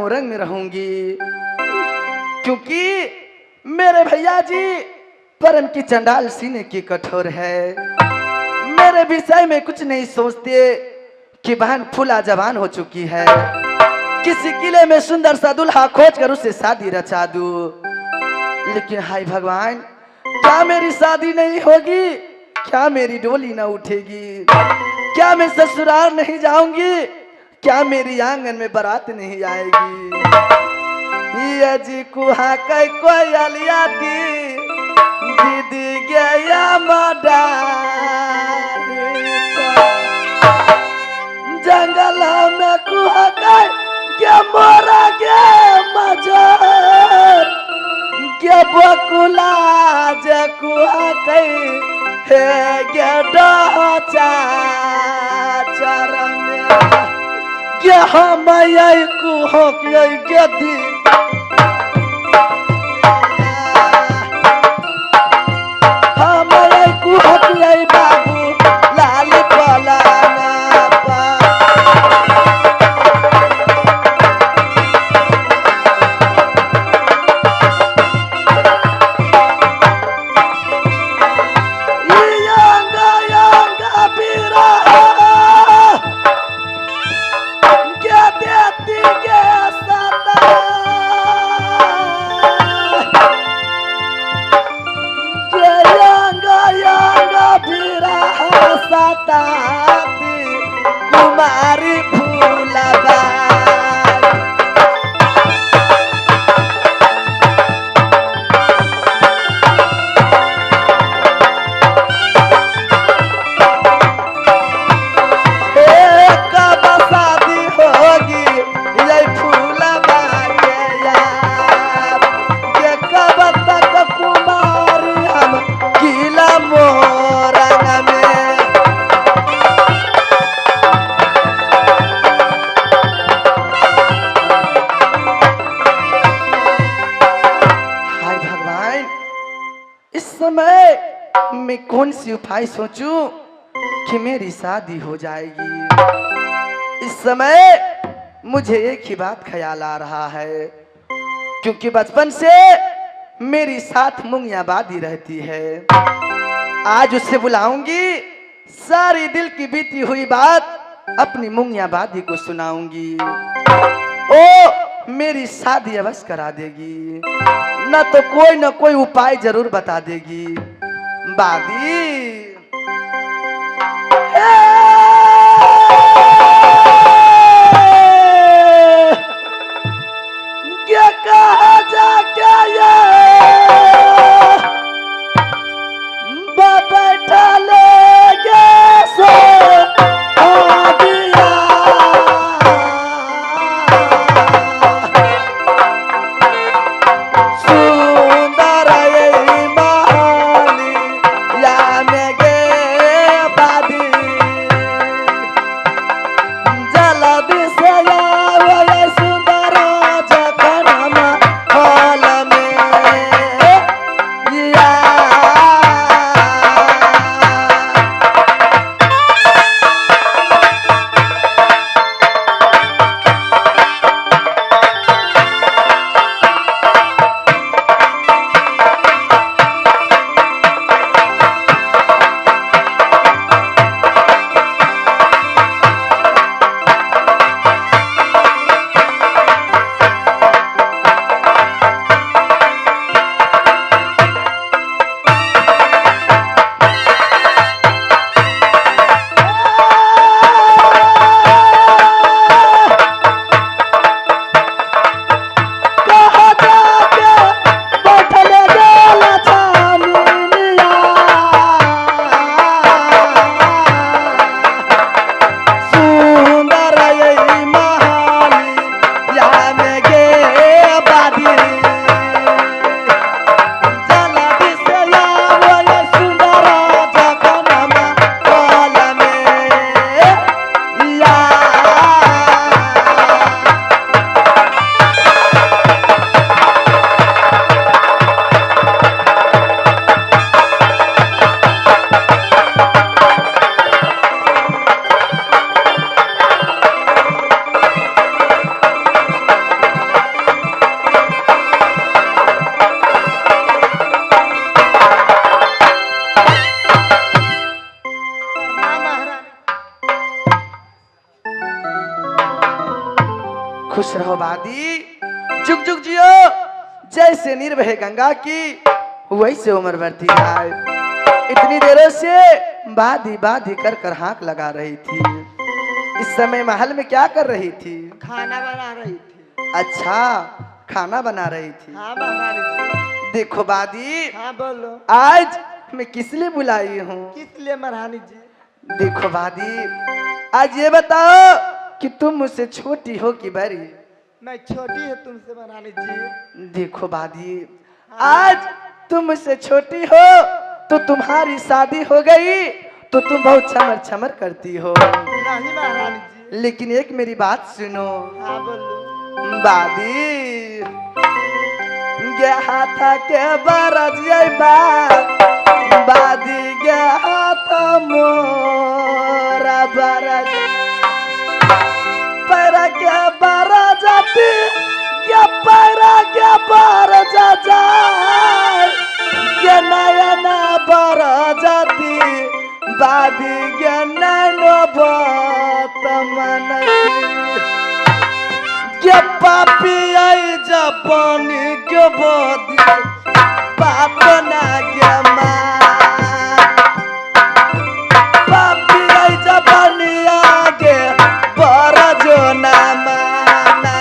मोरंग में रहूंगी, क्योंकि मेरे भैया जी परम की चंडाल सीने की कठोर है। मेरे विषय में कुछ नहीं सोचते कि बहन फूला जवान हो चुकी है, किसी किले में सुंदर सा दुल्हा खोज कर उससे शादी रचा दूं। लेकिन हाय भगवान, क्या मेरी शादी नहीं होगी? क्या मेरी डोली ना उठेगी? क्या मैं ससुराल नहीं जाऊंगी? क्या मेरी आंगन में बारात नहीं आएगी? ये जी कुहा कई कोई अलिया दीदी गया मडार जंगल में कुहा कई क्या मोरा गे मजर क्या बकुला जे कुहा कई है गे डचा चरम क्या हम आई कुहा के दी बाबू लाल पलाना पा यंगा यंगा पीरा क्या देती के सता सताती कुमारी फूलबा कब शादी होगी ये फूलबा के यार, ये कब तक कुमारी हम किला मोरंग में। हाय भगवान, इस समय मैं कौन सी उपाय सोचूं कि मेरी शादी हो जाएगी। इस समय मुझे एक ही बात ख्याल आ रहा है, क्योंकि बचपन से मेरी साथ मुंगिया बादी रहती है। आज उसे बुलाऊंगी, सारी दिल की बीती हुई बात अपनी मुंगिया बादी को सुनाऊंगी। ओ मेरी शादी अवश्य करा देगी, न तो कोई न कोई उपाय जरूर बता देगी। बादी क्या कहा जा क्या ये बैठा लेगे सो आ गया सुंदर ये माली या में गे बादी जल्दी से सुंदर जखन हॉल में खुश रहो बादी, जुग जुग जियो। जैसे निर्भय गंगा की वैसे उम्र बढ़ती जाए। इतनी देरों से बादी बादी कर कर हाँक लगा रही थी। इस समय महल में क्या कर रही थी? खाना बना रही थी। अच्छा, खाना बना रही थी। हाँ महारानी जी। देखो बादी, हाँ बोलो। आज मैं किस लिए बुलाई हूँ? किस लिए महारानी जी? देखो बादी, आज ये बताओ कि तुम मुझसे छोटी हो कि बड़ी? मैं छोटी है तुमसे महारानी जी। देखो बादी, आज तुम मुझसे छोटी हो तो तुम्हारी शादी हो गई तो तुम बहुत छमर छमर करती हो। नहीं महारानी जी। लेकिन एक मेरी बात सुनो। हाँ बोलो। बादी, गया हाथा के बरजिया बा, बादी गया हाथा मोरा बरज, पैरा के बरजती, गया पैरा के बरजा जाए, गया नयना बरजती, बादी गया नैनो बतमनती, गया पापी आई जापानी के बादी, बात ना गया माँ, पापी आई जापानी आगे बरजो ना माना।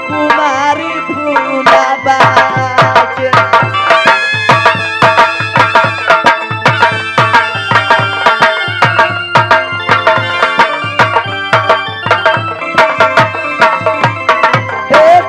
कुमारी फूलाबा के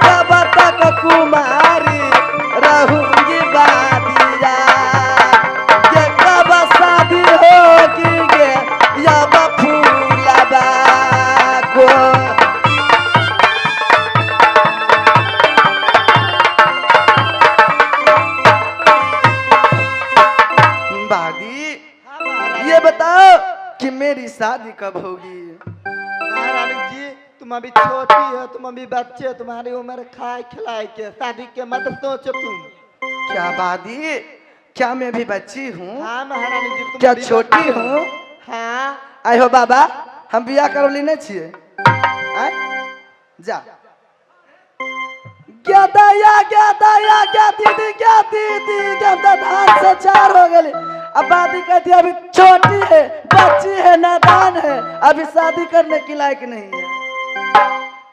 कब तक कुमारी रहूंगी बादिया, ये कब शादी होगी गे अब फूलाबा को। बादी, ये बताओ कि मेरी शादी कब होगी? महारानी जी, तुम अभी छोटी हो, तुम अभी बच्चे हो, तुम्हारी उम्र खाए खिलाए के, शादी के मत सोचो तुम। क्या बादी, क्या मैं भी बच्ची हूँ? हाँ महारानी जी। तुम क्या अभी छोटी बच्चे हो। हूँ? हाँ। आय हो बाबा, हम बिया कर लेने छिए। आय जा, क्या दया क्या दया क्या दीदी क्या दीदी क्या धान से चार हो गए। अब बादी कहती है अभी छोटी है, बच्ची है, नादान है, अभी शादी करने की लायक नहीं है।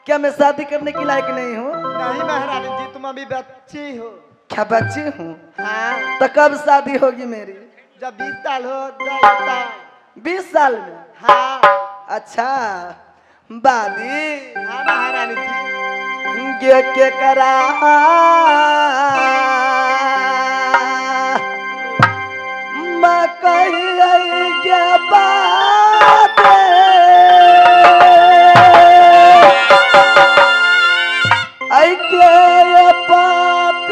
क्या मैं शादी करने की लायक नहीं हूँ? नहीं महारानी जी, तुम अभी बच्ची हो। क्या बच्ची हूँ? हाँ। तो कब शादी होगी मेरी? जब 20 साल हो जाएगा। 20 साल में? हाँ। अच्छा बादी, हाँ महारानी जी। के करा मैं कही क्या बात आई के बात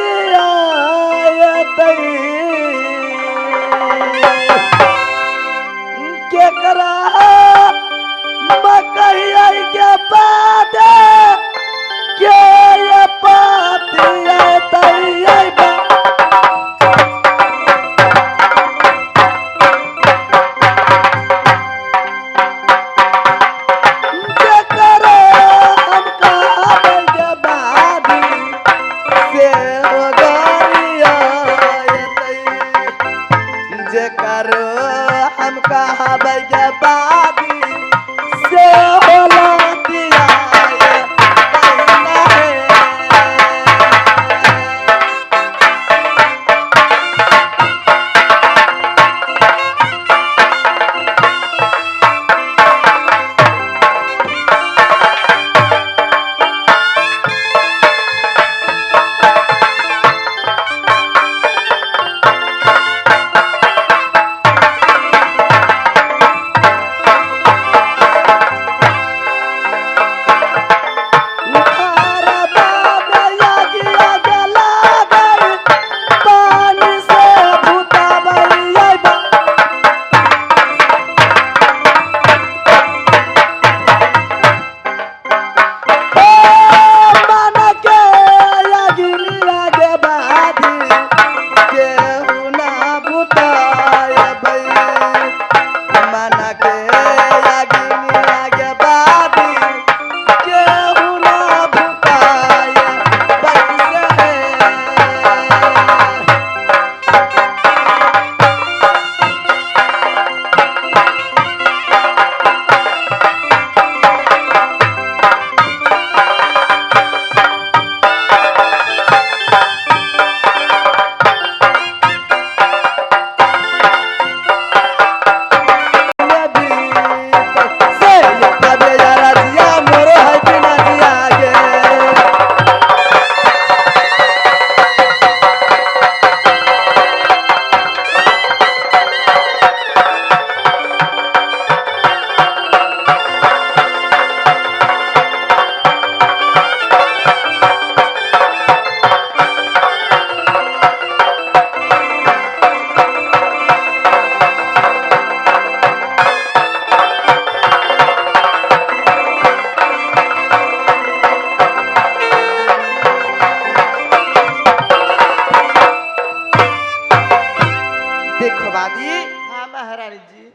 के करा मैं कही क्या बात के ये बात ये तय बा कहा बादी से होला दिया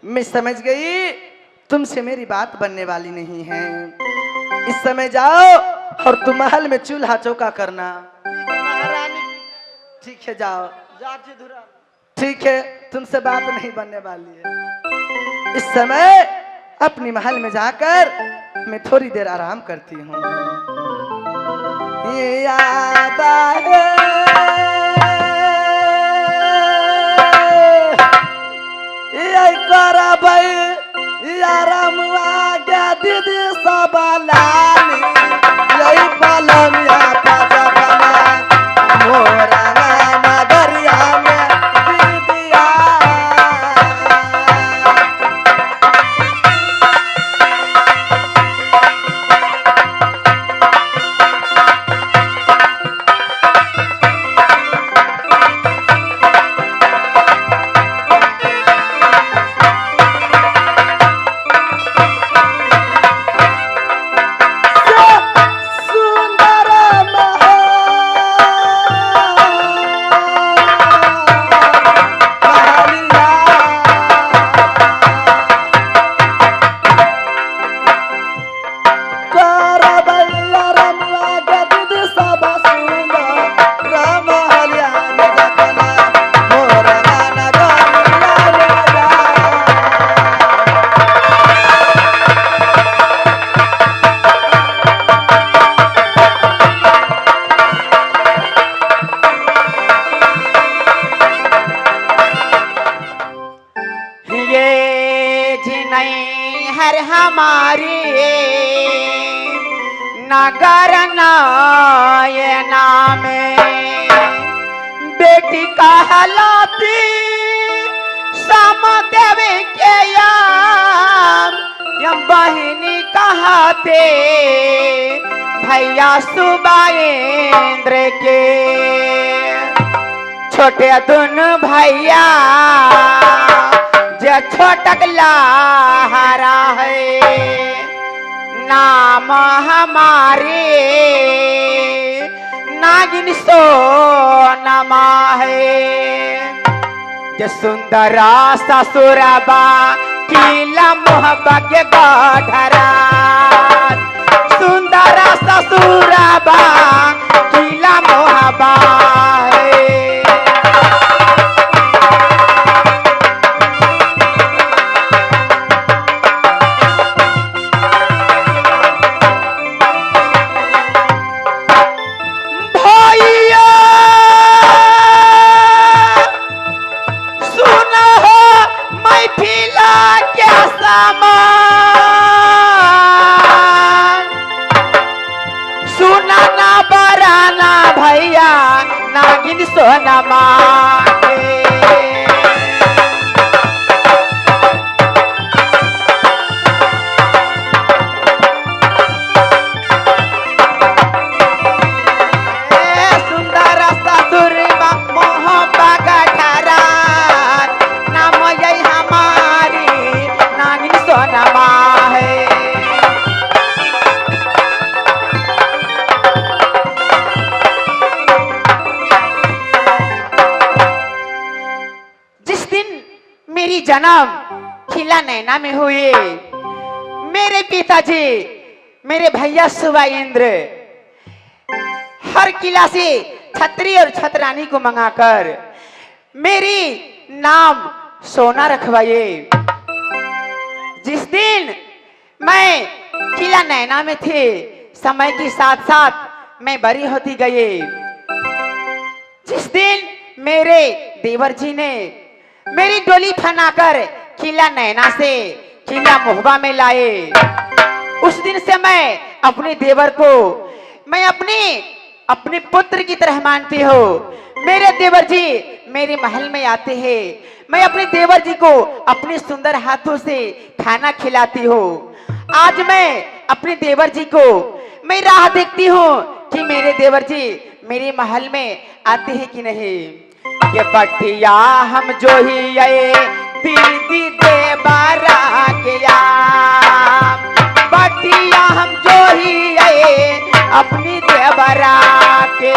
मैं समझ गई तुमसे मेरी बात बनने वाली नहीं है। इस समय जाओ और तुम महल में चूल्हा चौका करना। महारानी ठीक है जाओ। जाके धुरा ठीक है तुमसे बात नहीं बनने वाली है। इस समय अपनी महल में जाकर मैं थोड़ी देर आराम करती हूँ। ये याद आए ये करबै आराम आज्ञा दीदी सब लानी यही पलंगिया पजबना मोरा नगरिया में दीदिया। नगर नयना में बेटी कहलाती समदेव के यम बहिनी कहते भैया सुबाइंद्र के छोटे दुन भैया जो छोटक लहरा है नाम हमारे नागिन सोनमा है। जो सुंदरा ससुरबा किला मोहब्बा के गढ़रा सुंदरा ससुरबा किला मोहब्बा है। सुनाना बराना भैया नागिन सोनमा सुंदर ससुर मोहब्बा गठरा नाम यही हमारी नागिन सोनमा है। मेरी जन्म खिला नैना में हुई मेरे पिताजी मेरे भैया सुबाइंद्र हर किला से छत्री और छतरानी को मंगाकर मेरी नाम सोना रखवाए। जिस दिन मैं किला नैना में थे समय के साथ साथ मैं बड़ी होती गई। जिस दिन मेरे देवर जी ने मेरी डोली फनाकर किला नैना से किला मोहबा में लाए उस दिन से मैं अपने देवर को मैं अपने पुत्र की तरह मानती हूँ। मेरे देवर जी मेरे महल में आते हैं मैं अपने देवर जी को अपने सुंदर हाथों से खाना खिलाती हूँ। आज मैं अपने देवर जी को मैं राह देखती हूँ कि मेरे देवर जी मेरे महल में आते हैं कि नहीं। ये बटिया हम जो ही आए दीदी देवरा के बटिया हम जो ही आए अपनी देवरा के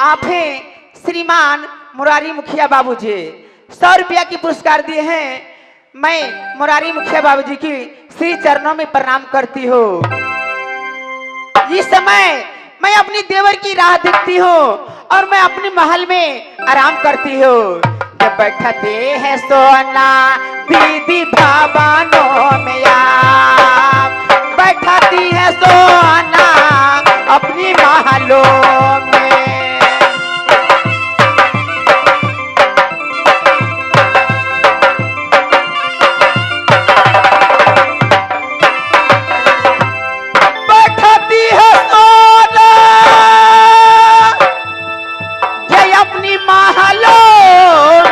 आप हैं श्रीमान मुरारी मुखिया बाबूजी, 100 रुपया की पुरस्कार दिए हैं। मैं मुरारी मुखिया बाबूजी की श्री चरणों में प्रणाम करती हूँ। इस समय मैं अपनी देवर की राह देखती हूँ और मैं अपने महल में आराम करती हूँ। जब बैठते हैं सोना दीदी भवनों में आप, बैठती है सोना अपनी महलों में। बैठती है सोना ये अपनी महलों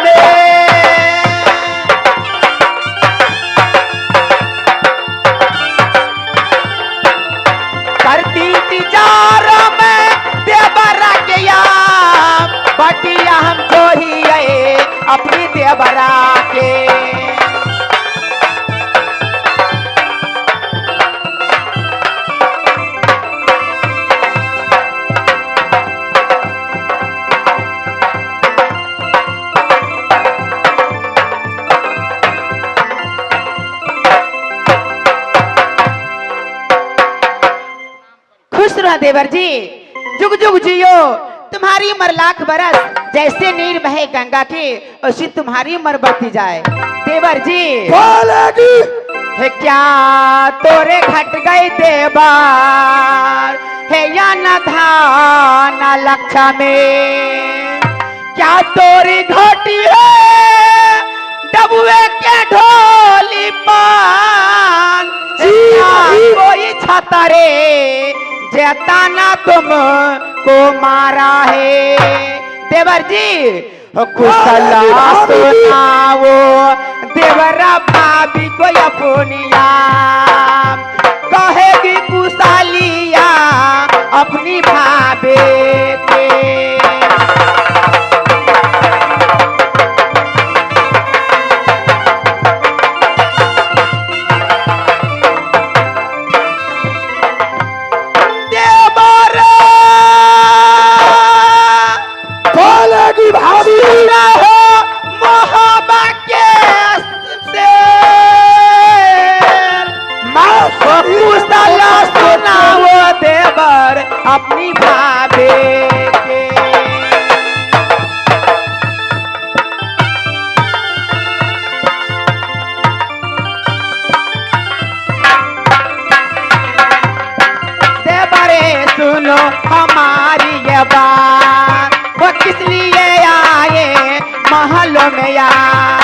में, करती इंतजार में देवरा के याम, बटिया हम जो ही आए अपनी देवरा के। खुश रहो देवर जी, जुग जुग जियो, तुम्हारी उम्र लाख बरस, जैसे नीर बहे गंगा की उसी तुम्हारी उम्र बढ़ती जाए। देवर जी है क्या तोरे घट गए देवर, है या न धान लक्षा में, क्या तोरी घटी है डबुए के ढोली पान, कोई छतरे जताना तुम को मारा है। देवर जी कुशला सुनाओ देवरा भाभी को अपनिया, कहेगी कुशालिया अपनी भाभी के। अपनी भाभी के देवरे सुनो हमारी ये बात, वो किस लिए आए महलों में यार,